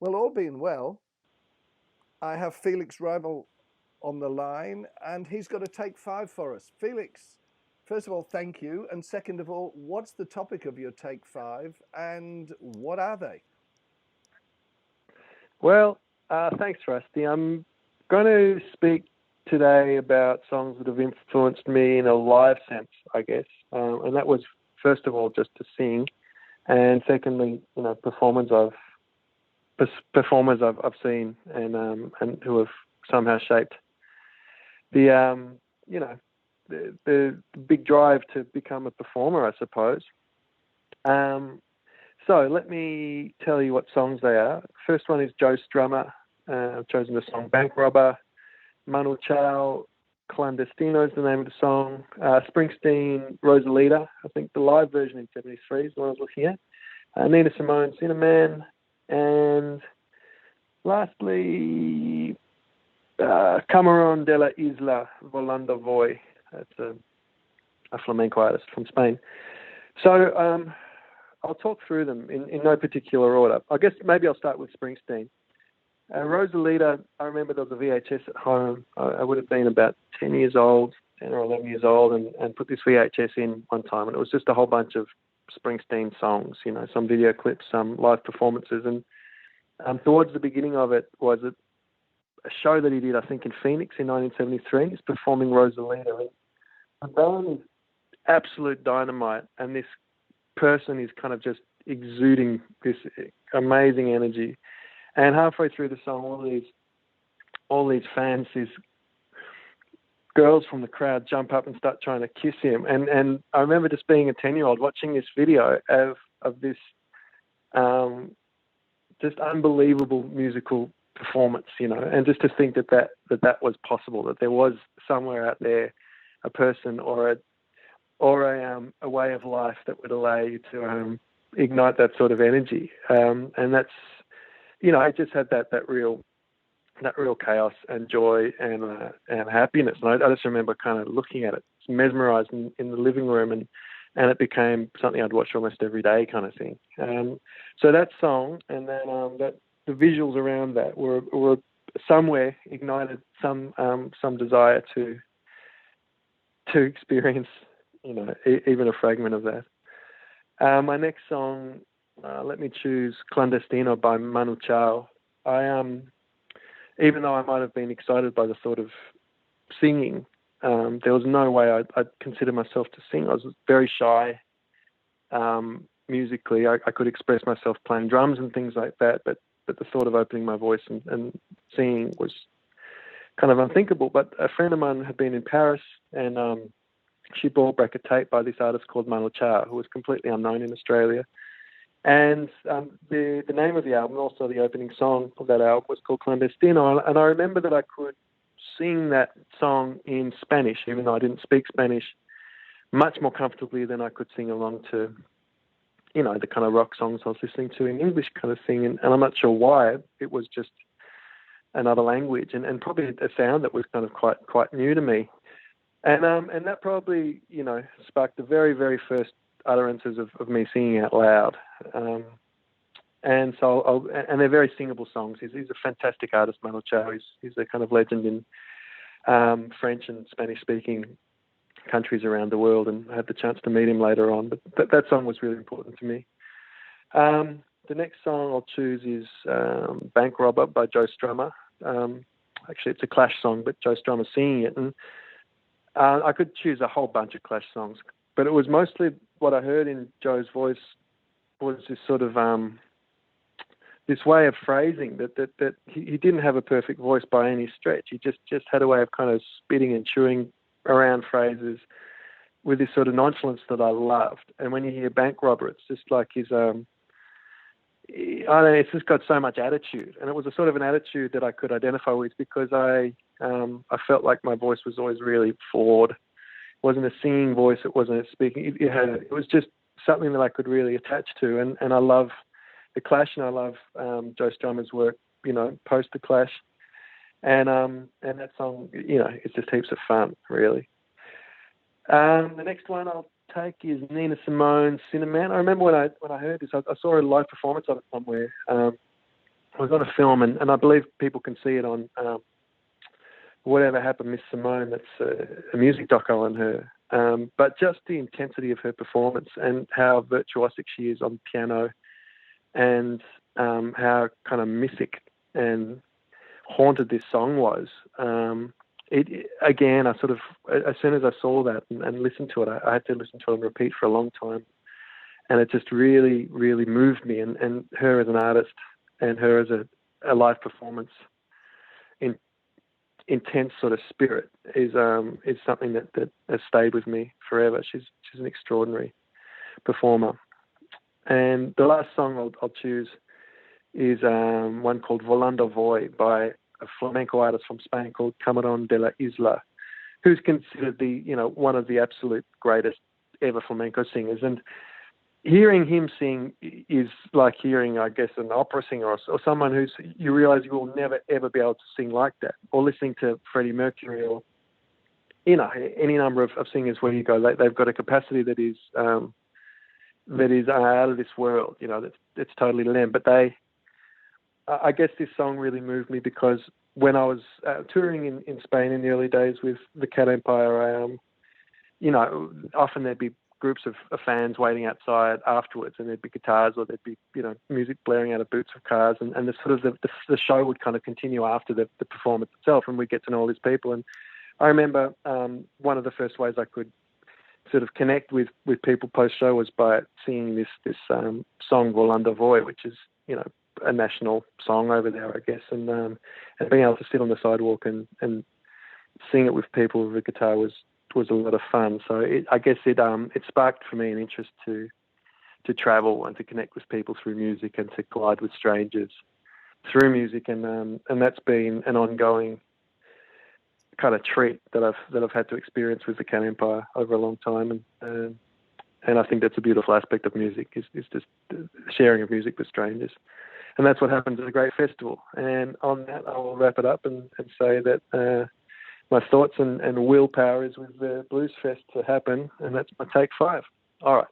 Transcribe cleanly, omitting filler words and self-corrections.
Well, all being well, I have Felix Reibl on the line, and he's got a take five for us. Felix, first of all, thank you. And second of all, what's the topic of your take five, and what are they? Well, thanks, Rusty. I'm going to speak today about songs that have influenced me in a live sense, I guess. And that was, first of all, just to sing, and secondly, performers I've seen and who have somehow shaped the you know the big drive to become a performer, I suppose. Um, so let me tell you what songs they are. First one is Joe Strummer. I've chosen the song Bank Robber. Manu Chao, Clandestino is the name of the song. Springsteen, Rosalita. I think the live version in '73 is the one I was looking at. Nina Simone, Cinnamon. And lastly, Camarón de la Isla, Volando Voy. That's a flamenco artist from Spain. So I'll talk through them in no particular order. I guess maybe I'll start with Springsteen. Rosalita, I remember there was a VHS at home. I would have been about 10 years old, 10 or 11 years old, and put this VHS in one time. And it was just a whole bunch of Springsteen songs, some video clips, some live performances. And towards the beginning of it was a show that he did, I think, in Phoenix in 1973. He's performing Rosalita. And the band is absolute dynamite. And this person is kind of just exuding this amazing energy. And halfway through the song, all these fans, these girls from the crowd jump up and start trying to kiss him. And I remember just being a 10-year-old watching this video of this just unbelievable musical performance, and just to think that was possible, that there was somewhere out there a person or a way of life that would allow you to ignite that sort of energy. And that's, it just had that real chaos and joy and happiness. And I just remember kind of looking at it, mesmerized in the living room, and it became something I'd watch almost every day, kind of thing. So that song, and then the visuals around that were somewhere ignited some desire to experience, even a fragment of that. My next song, let me choose Clandestino by Manu Chao. Even though I might have been excited by the thought of singing, there was no way I'd consider myself to sing. I was very shy musically. I could express myself playing drums and things like that, but the thought of opening my voice and singing was kind of unthinkable. But a friend of mine had been in Paris, and she bought back a tape by this artist called Manu Chao, who was completely unknown in Australia. And the name of the album, also the opening song of that album, was called Clandestino. And I remember that I could sing that song in Spanish, even though I didn't speak Spanish, much more comfortably than I could sing along to, the kind of rock songs I was listening to in English kind of thing. And I'm not sure why. It was just another language and probably a sound that was kind of quite new to me. And that probably, sparked the very, very first utterances of me singing out loud. And so and they're very singable songs. He's a fantastic artist, Manu Chao. He's a kind of legend in French and Spanish-speaking countries around the world, and I had the chance to meet him later on. But that song was really important to me. The next song I'll choose is Bank Robber by Joe Strummer. Actually, it's a Clash song, but Joe Strummer's singing it. And I could choose a whole bunch of Clash songs, but it was mostly what I heard in Joe's voice was this sort of this way of phrasing that he didn't have a perfect voice by any stretch. He just had a way of kind of spitting and chewing around phrases with this sort of nonchalance that I loved. And when you hear Bank Robber, it's just like his I don't know, it's just got so much attitude, and it was a sort of an attitude that I could identify with because I felt like my voice was always really flawed. It wasn't a singing voice, it wasn't a speaking. It was just something that I could really attach to, and I love the Clash, and I love Joe Strummer's work, post the Clash, and that song, it's just heaps of fun, really. The next one I'll take is Nina Simone's Cinnamon. I remember when I heard this, I saw a live performance of it somewhere, was on a film, and I believe people can see it on Whatever Happened, Miss Simone. That's a music doco on her. But just the intensity of her performance and how virtuosic she is on piano, and how kind of mythic and haunted this song was. Again, I sort of, as soon as I saw that and listened to it, I had to listen to it on repeat for a long time. And it just really, really moved me. And her as an artist and her as a live performance in intense sort of spirit is something that has stayed with me forever. She's an extraordinary performer. And the last song I'll choose is one called Volando Voy by a flamenco artist from Spain called Camarón de la Isla, who's considered one of the absolute greatest ever flamenco singers. And hearing him sing is like hearing, I guess, an opera singer or someone who's, you realize you will never, ever be able to sing like that. Or listening to Freddie Mercury or, any number of singers where you go, they've got a capacity that is out of this world, that's totally them. But I guess this song really moved me because when I was touring in Spain in the early days with the Cat Empire, often there'd be groups of fans waiting outside afterwards, and there'd be guitars or there'd be music blaring out of boots of cars, and the sort of the show would kind of continue after the performance itself, and we'd get to know all these people. And I remember one of the first ways I could sort of connect with people post show was by singing this song Volando Voy, which is a national song over there, I guess, and being able to sit on the sidewalk and sing it with people with a guitar was a lot of fun. So I guess it sparked for me an interest to travel and to connect with people through music and to collide with strangers through music, and that's been an ongoing kind of treat that I've had to experience with the Cat Empire over a long time, and I think that's a beautiful aspect of music is just the sharing of music with strangers. And that's what happens at a great festival. And on that, I will wrap it up and say that my thoughts and willpower is with the Blues Fest to happen, and that's my take 5. All right.